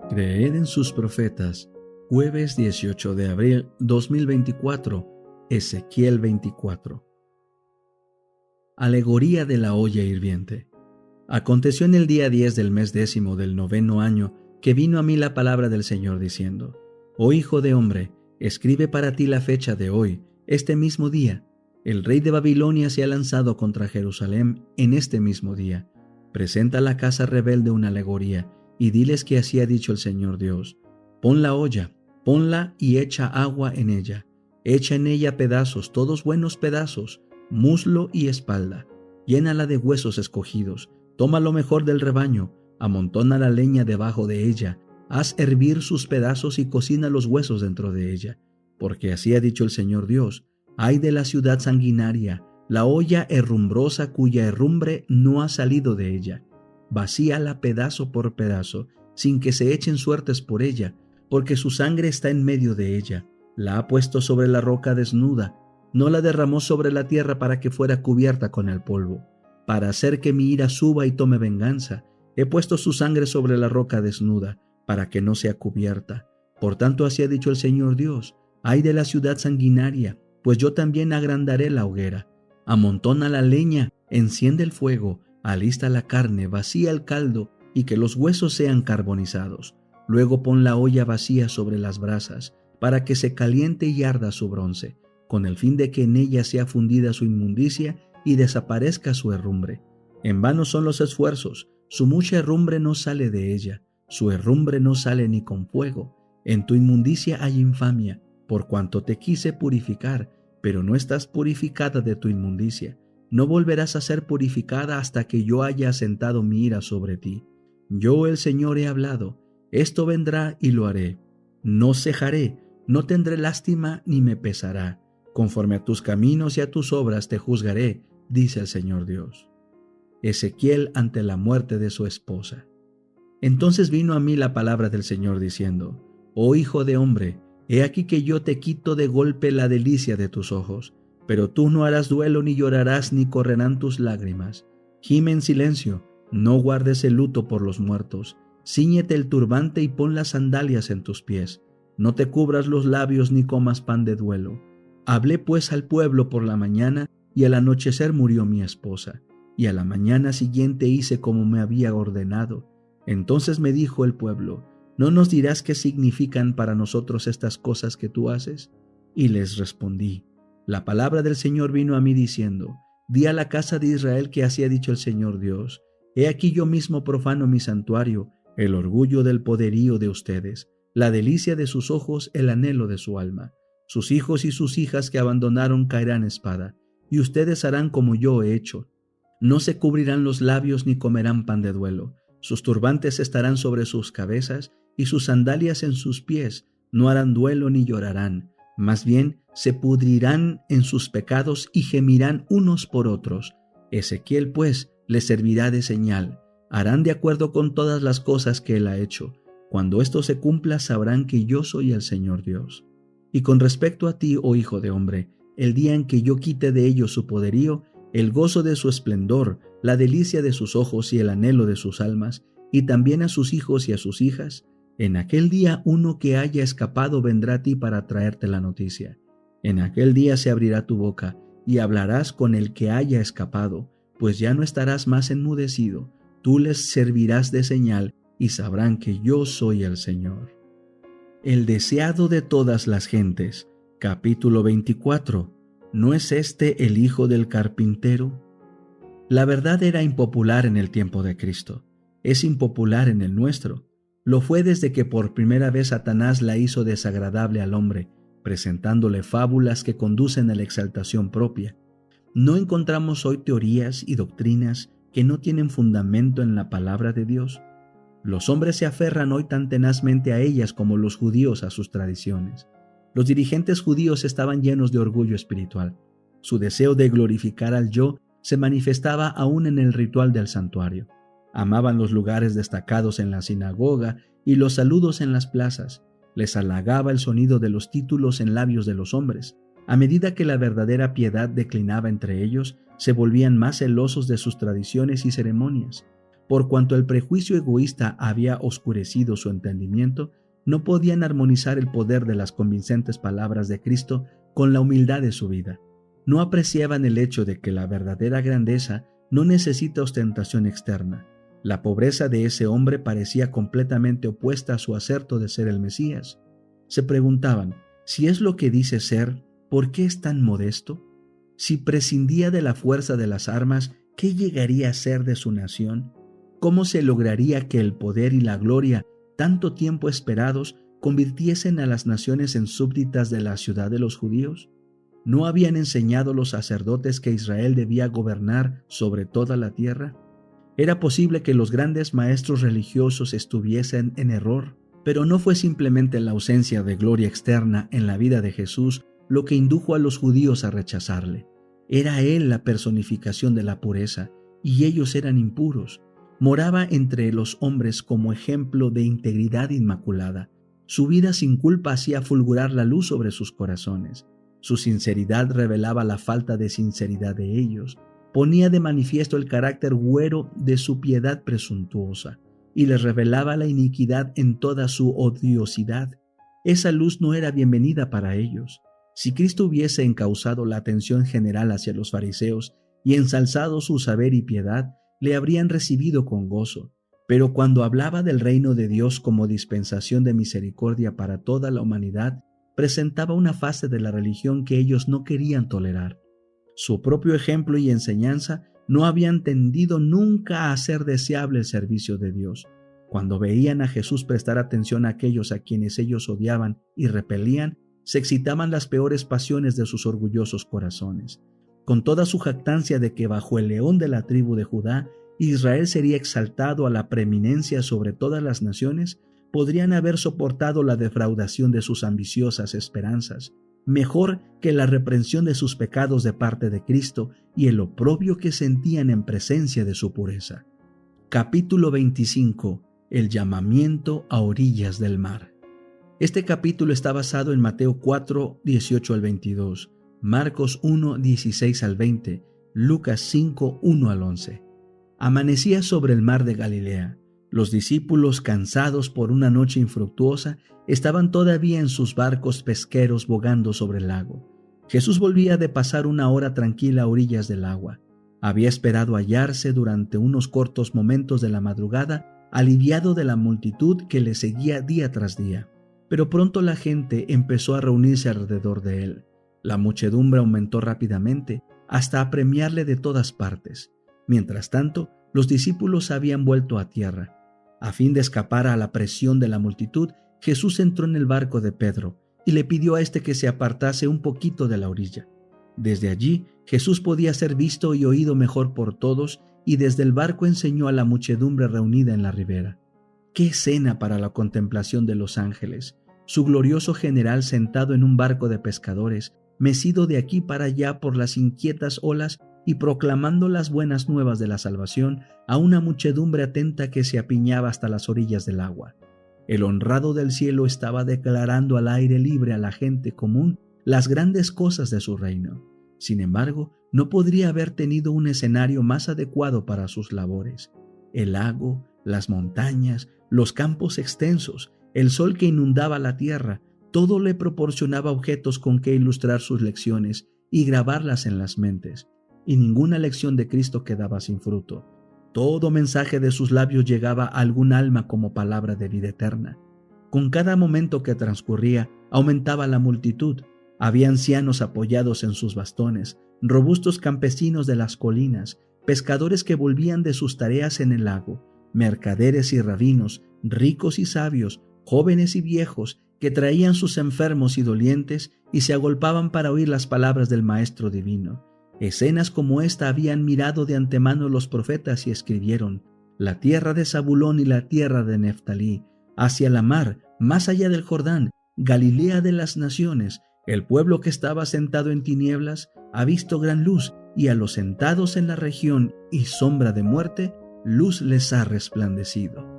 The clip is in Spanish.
Creed en sus profetas. Jueves 18 de abril 2024. Ezequiel 24. Alegoría de la olla hirviente. Aconteció en el día 10 del mes 10 del 9º año que vino a mí la palabra del Señor diciendo: Oh hijo de hombre, escribe para ti la fecha de hoy, este mismo día. El rey de Babilonia se ha lanzado contra Jerusalén en este mismo día. Presenta a la casa rebelde una alegoría y diles que así ha dicho el Señor Dios: Pon la olla, ponla y echa agua en ella. Echa en ella pedazos, todos buenos pedazos, muslo y espalda. Llénala de huesos escogidos. Toma lo mejor del rebaño, amontona la leña debajo de ella. Haz hervir sus pedazos y cocina los huesos dentro de ella. Porque así ha dicho el Señor Dios: Ay de la ciudad sanguinaria, la olla herrumbrosa cuya herrumbre no ha salido de ella. Vacíala pedazo por pedazo, sin que se echen suertes por ella, porque su sangre está en medio de ella. La ha puesto sobre la roca desnuda, no la derramó sobre la tierra para que fuera cubierta con el polvo. Para hacer que mi ira suba y tome venganza, he puesto su sangre sobre la roca desnuda, para que no sea cubierta. Por tanto así ha dicho el Señor Dios: Ay de la ciudad sanguinaria, pues yo también agrandaré la hoguera. Amontona la leña, enciende el fuego, alista la carne, vacía el caldo, y que los huesos sean carbonizados. Luego pon la olla vacía sobre las brasas, para que se caliente y arda su bronce, con el fin de que en ella sea fundida su inmundicia y desaparezca su herrumbre. En vano son los esfuerzos, su mucha herrumbre no sale de ella, su herrumbre no sale ni con fuego. En tu inmundicia hay infamia, por cuanto te quise purificar, pero no estás purificada de tu inmundicia. No volverás a ser purificada hasta que yo haya asentado mi ira sobre ti. Yo, el Señor, he hablado. Esto vendrá y lo haré. No cejaré, no tendré lástima ni me pesará. Conforme a tus caminos y a tus obras te juzgaré, dice el Señor Dios. Ezequiel ante la muerte de su esposa. Entonces vino a mí la palabra del Señor diciendo: Oh hijo de hombre, he aquí que yo te quito de golpe la delicia de tus ojos, pero tú no harás duelo ni llorarás ni correrán tus lágrimas. Gime en silencio, no guardes el luto por los muertos. Cíñete el turbante y pon las sandalias en tus pies. No te cubras los labios ni comas pan de duelo. Hablé pues al pueblo por la mañana, y al anochecer murió mi esposa, y a la mañana siguiente hice como me había ordenado. Entonces me dijo el pueblo: ¿No nos dirás qué significan para nosotros estas cosas que tú haces? Y les respondí: La palabra del Señor vino a mí diciendo: Di a la casa de Israel que así ha dicho el Señor Dios: He aquí yo mismo profano mi santuario, el orgullo del poderío de ustedes, la delicia de sus ojos, el anhelo de su alma. Sus hijos y sus hijas que abandonaron caerán espada, y ustedes harán como yo he hecho. No se cubrirán los labios ni comerán pan de duelo. Sus turbantes estarán sobre sus cabezas y sus sandalias en sus pies. No harán duelo ni llorarán. Más bien se pudrirán en sus pecados y gemirán unos por otros. Ezequiel pues les servirá de señal. Harán de acuerdo con todas las cosas que él ha hecho. Cuando esto se cumpla sabrán que yo soy el Señor Dios. Y con respecto a ti, oh hijo de hombre, el día en que yo quite de ellos su poderío, el gozo de su esplendor, la delicia de sus ojos y el anhelo de sus almas, y también a sus hijos y a sus hijas, en aquel día uno que haya escapado vendrá a ti para traerte la noticia. En aquel día se abrirá tu boca, y hablarás con el que haya escapado, pues ya no estarás más enmudecido. Tú les servirás de señal, y sabrán que yo soy el Señor. El deseado de todas las gentes. Capítulo 24. ¿No es este el hijo del carpintero? La verdad era impopular en el tiempo de Cristo. Es impopular en el nuestro. Lo fue desde que por primera vez Satanás la hizo desagradable al hombre, presentándole fábulas que conducen a la exaltación propia. ¿No encontramos hoy teorías y doctrinas que no tienen fundamento en la palabra de Dios? Los hombres se aferran hoy tan tenazmente a ellas como los judíos a sus tradiciones. Los dirigentes judíos estaban llenos de orgullo espiritual. Su deseo de glorificar al yo se manifestaba aún en el ritual del santuario. Amaban los lugares destacados en la sinagoga y los saludos en las plazas. Les halagaba el sonido de los títulos en labios de los hombres. A medida que la verdadera piedad declinaba entre ellos, se volvían más celosos de sus tradiciones y ceremonias. por cuanto el prejuicio egoísta había oscurecido su entendimiento, no podían armonizar el poder de las convincentes palabras de Cristo con la humildad de su vida. No apreciaban el hecho de que la verdadera grandeza no necesita ostentación externa. La pobreza de ese hombre parecía completamente opuesta a su aserto de ser el Mesías. Se preguntaban, si es lo que dice ser, ¿por qué es tan modesto? Si prescindía de la fuerza de las armas, ¿qué llegaría a ser de su nación? ¿Cómo se lograría que el poder y la gloria, tanto tiempo esperados, convirtiesen a las naciones en súbditas de la ciudad de los judíos? ¿No habían enseñado los sacerdotes que Israel debía gobernar sobre toda la tierra? Era posible que los grandes maestros religiosos estuviesen en error, pero no fue simplemente la ausencia de gloria externa en la vida de Jesús lo que indujo a los judíos a rechazarle. Era Él la personificación de la pureza, y ellos eran impuros. Moraba entre los hombres como ejemplo de integridad inmaculada. Su vida sin culpa hacía fulgurar la luz sobre sus corazones. Su sinceridad revelaba la falta de sinceridad de ellos. Ponía de manifiesto el carácter huero de su piedad presuntuosa y les revelaba la iniquidad en toda su odiosidad. Esa luz no era bienvenida para ellos. Si Cristo hubiese encauzado la atención general hacia los fariseos y ensalzado su saber y piedad, le habrían recibido con gozo. Pero cuando hablaba del reino de Dios como dispensación de misericordia para toda la humanidad, presentaba una fase de la religión que ellos no querían tolerar. Su propio ejemplo y enseñanza no habían tendido nunca a hacer deseable el servicio de Dios. Cuando veían a Jesús prestar atención a aquellos a quienes ellos odiaban y repelían, se excitaban las peores pasiones de sus orgullosos corazones. Con toda su jactancia de que bajo el león de la tribu de Judá, Israel sería exaltado a la preeminencia sobre todas las naciones, podrían haber soportado la defraudación de sus ambiciosas esperanzas, mejor que la reprensión de sus pecados de parte de Cristo y el oprobio que sentían en presencia de su pureza. Capítulo 25. El llamamiento a orillas del mar. Este capítulo está basado en Mateo 4, 18 al 22, Marcos 1, 16 al 20, Lucas 5, 1 al 11. Amanecía sobre el mar de Galilea. Los discípulos, cansados por una noche infructuosa, estaban todavía en sus barcos pesqueros bogando sobre el lago. Jesús volvía de pasar una hora tranquila a orillas del agua. Había esperado hallarse durante unos cortos momentos de la madrugada, aliviado de la multitud que le seguía día tras día. Pero pronto la gente empezó a reunirse alrededor de él. La muchedumbre aumentó rápidamente hasta apremiarle de todas partes. Mientras tanto, los discípulos habían vuelto a tierra. A fin de escapar a la presión de la multitud, Jesús entró en el barco de Pedro y le pidió a este que se apartase un poquito de la orilla. Desde allí, Jesús podía ser visto y oído mejor por todos, y desde el barco enseñó a la muchedumbre reunida en la ribera. ¡Qué escena para la contemplación de los ángeles! Su glorioso general sentado en un barco de pescadores, mecido de aquí para allá por las inquietas olas y proclamando las buenas nuevas de la salvación a una muchedumbre atenta que se apiñaba hasta las orillas del agua. El honrado del cielo estaba declarando al aire libre a la gente común las grandes cosas de su reino. Sin embargo, no podría haber tenido un escenario más adecuado para sus labores. El lago, las montañas, los campos extensos, el sol que inundaba la tierra, todo le proporcionaba objetos con que ilustrar sus lecciones y grabarlas en las mentes. Y ninguna lección de Cristo quedaba sin fruto. Todo mensaje de sus labios llegaba a algún alma como palabra de vida eterna. Con cada momento que transcurría, aumentaba la multitud. Había ancianos apoyados en sus bastones, robustos campesinos de las colinas, pescadores que volvían de sus tareas en el lago, mercaderes y rabinos, ricos y sabios, jóvenes y viejos, que traían sus enfermos y dolientes y se agolpaban para oír las palabras del Maestro Divino. Escenas como esta habían mirado de antemano los profetas y escribieron: la tierra de Zabulón y la tierra de Neftalí, hacia la mar, más allá del Jordán, Galilea de las naciones. El pueblo que estaba sentado en tinieblas ha visto gran luz, y a los sentados en la región y sombra de muerte, luz les ha resplandecido.